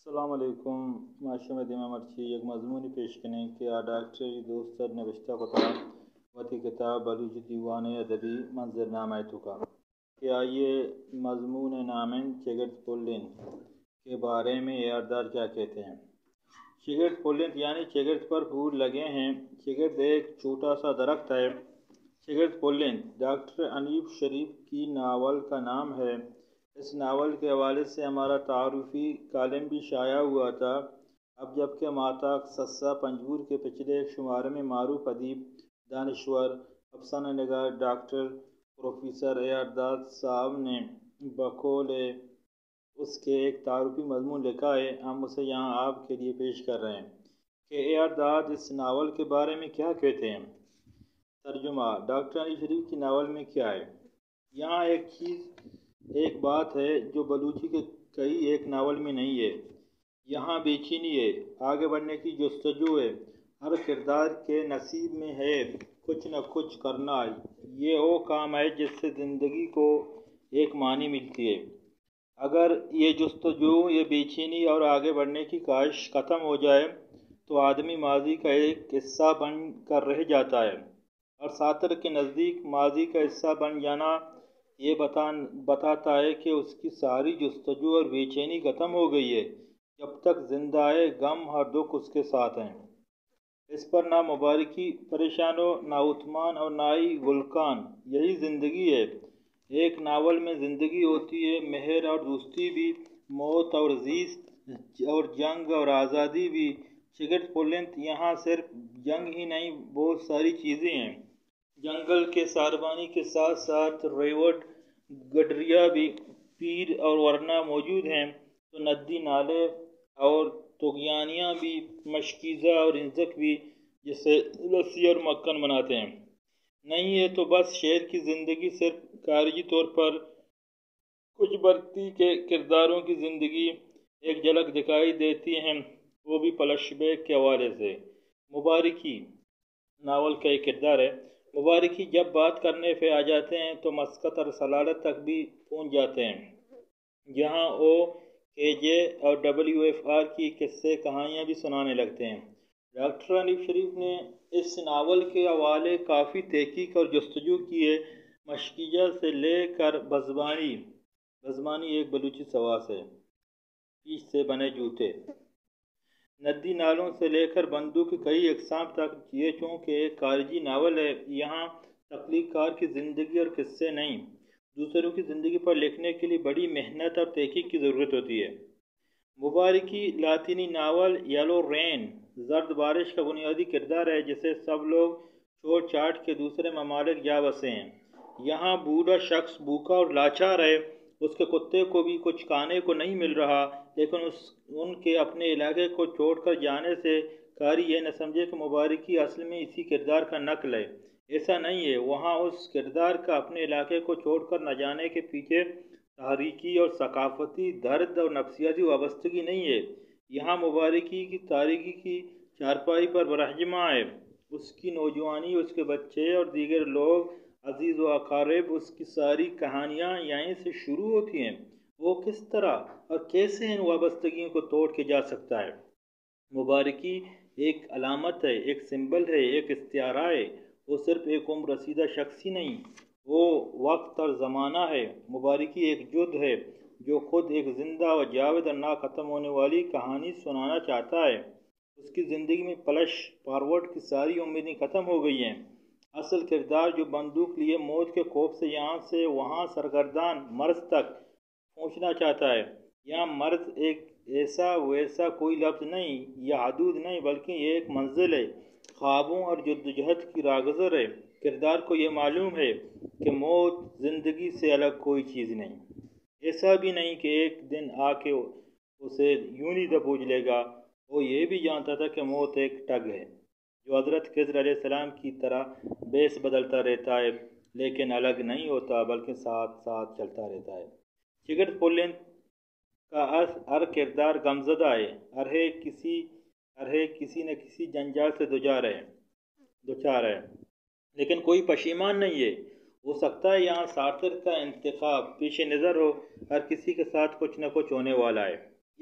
السلام علیکم معاشرہ میں دیمہ مرچی ایک مضمونی پیش کریں کہ ڈاکٹر دوست نوشتہ خطا وتی کتاب بلوچ دیوان ادبی منظر نامہ کا کہ آئیے مضمون نامن شگرد پلند کے بارے میں یاددار کیا کہتے ہیں۔ شگرد پلند یعنی شگرد پر پھول لگے ہیں۔ شگرد ایک چھوٹا سا درخت ہے۔ شگرد پلند ڈاکٹر انیب شریف کی ناول کا نام ہے۔ اس ناول کے حوالے سے ہمارا تعارفی کالم بھی شائع ہوا تھا۔ اب جبکہ ماتاک سسا پنجور کے پچھلے ایک شمارے میں معروف ادیب، دانشور، افسانہ نگار ڈاکٹر پروفیسر اے.آر.داد صاحب نے بقول اس کے ایک تعارفی مضمون لکھا ہے، ہم اسے یہاں آپ کے لیے پیش کر رہے ہیں کہ اے.آر.داد اس ناول کے بارے میں کیا کہتے ہیں۔ ترجمہ: ڈاکٹر انیب شریف کی ناول میں کیا ہے؟ یہاں ایک بات ہے جو بلوچی کے کئی ایک ناول میں نہیں ہے۔ یہاں بے چینی ہے، آگے بڑھنے کی جستجو ہے، ہر کردار کے نصیب میں ہے کچھ نہ کچھ کرنا۔ یہ وہ کام ہے جس سے زندگی کو ایک معنی ملتی ہے۔ اگر یہ جستجو، یہ بے چینی اور آگے بڑھنے کی خواہش ختم ہو جائے تو آدمی ماضی کا ایک حصہ بن کر رہ جاتا ہے، اور ساتر کے نزدیک ماضی کا حصہ بن جانا یہ بتاتا ہے کہ اس کی ساری جستجو اور بے چینی ختم ہو گئی ہے۔ جب تک زندہ ہے، غم اور دکھ اس کے ساتھ ہیں۔ اس پر نہ مبارکی پریشان ہو، نہ اطمینان اور نہ ہی گلکان۔ یہی زندگی ہے۔ ایک ناول میں زندگی ہوتی ہے، مہر اور دوستی بھی، موت اور زیست اور جنگ اور آزادی بھی۔ شگرد پلند یہاں صرف جنگ ہی نہیں، بہت ساری چیزیں ہیں۔ جنگل کے ساربانی کے ساتھ ساتھ ریوڑ گڈریا بھی، پیر اور ورنا موجود ہیں تو ندی نالے اور طغیانیاں بھی، مشکیزہ اور انزک بھی جسے لسی اور مکھن بناتے ہیں۔ نہیں ہے تو بس شعر کی زندگی صرف خارجی طور پر کچھ برتی کے کرداروں کی زندگی ایک جھلک دکھائی دیتی ہیں، وہ بھی فلیش بیک کے حوالے سے۔ مبارکی ناول کا ایک کردار ہے۔ مبارکی جب بات کرنے پہ آ جاتے ہیں تو مسقط اور سلالت تک بھی پہنچ جاتے ہیں۔ یہاں او کے جے اور WFR کی قصے کہانیاں بھی سنانے لگتے ہیں۔ ڈاکٹر انیب شریف نے اس ناول کے حوالے کافی تحقیق اور جستجو کی ہے۔ مشکیزہ سے لے کر بزمانی ایک بلوچی سواس ہے، پیچ سے بنے جوتے، ندی نالوں سے لے کر بندوق کی کئی اقسام تک۔ یہ چونکہ ایک خارجی ناول ہے، یہاں تخلیق کار کی زندگی اور قصے نہیں، دوسروں کی زندگی پر لکھنے کے لیے بڑی محنت اور تحقیق کی ضرورت ہوتی ہے۔ مبارکی لاطینی ناول یلو رین، زرد بارش کا بنیادی کردار ہے جسے سب لوگ چھوڑ چھاڑ کے دوسرے ممالک جا بسے ہیں۔ یہاں بوڑھا شخص بھوکا اور لاچار ہے، اس کے کتے کو بھی کچھ کھانے کو نہیں مل رہا، لیکن ان کے اپنے علاقے کو چھوڑ کر جانے سے قاری یہ نہ سمجھے کہ مبارکی اصل میں اسی کردار کا نقل ہے۔ ایسا نہیں ہے، وہاں اس کردار کا اپنے علاقے کو چھوڑ کر نہ جانے کے پیچھے تاریخی اور ثقافتی درد اور نفسیاتی وابستگی نہیں ہے۔ یہاں مبارکی کی تاریخی کی چارپائی پر برہنما ہے، اس کی نوجوانی، اس کے بچے اور دیگر لوگ، عزیز و اقارب، اس کی ساری کہانیاں یہیں سے شروع ہوتی ہیں۔ وہ کس طرح اور کیسے ان وابستگیوں کو توڑ کے جا سکتا ہے۔ مبارکی ایک علامت ہے، ایک سمبل ہے، ایک استعارہ ہے۔ وہ صرف ایک عمر رسیدہ شخص ہی نہیں، وہ وقت اور زمانہ ہے۔ مبارکی ایک جد ہے جو خود ایک زندہ و جاوید اور نہ ختم ہونے والی کہانی سنانا چاہتا ہے۔ اس کی زندگی میں فلیش فارورڈ کی ساری امیدیں ختم ہو گئی ہیں۔ اصل کردار جو بندوق لیے موت کے خوف سے یہاں سے وہاں سرگردان مرض تک پہنچنا چاہتا ہے۔ یہاں مرض ایک ایسا ویسا کوئی لفظ نہیں یا حدود نہیں، بلکہ یہ ایک منزل ہے، خوابوں اور جدوجہد کی راہگزر ہے۔ کردار کو یہ معلوم ہے کہ موت زندگی سے الگ کوئی چیز نہیں۔ ایسا بھی نہیں کہ ایک دن آ کے اسے یوں ہی دبوچ لے گا۔ وہ یہ بھی جانتا تھا کہ موت ایک ٹگ ہے جو حضرت خضر علیہ السلام کی طرح بیس بدلتا رہتا ہے، لیکن الگ نہیں ہوتا بلکہ ساتھ ساتھ چلتا رہتا ہے۔ شگرد پلند کا ہر کردار غمزدہ ہے، ہر کسی نہ کسی جنجال سے دوچار ہے، لیکن کوئی پشیمان نہیں ہے۔ ہو سکتا ہے یہاں سارتر کا انتخاب پیش نظر ہو، ہر کسی کے ساتھ کچھ نہ کچھ ہونے والا ہے۔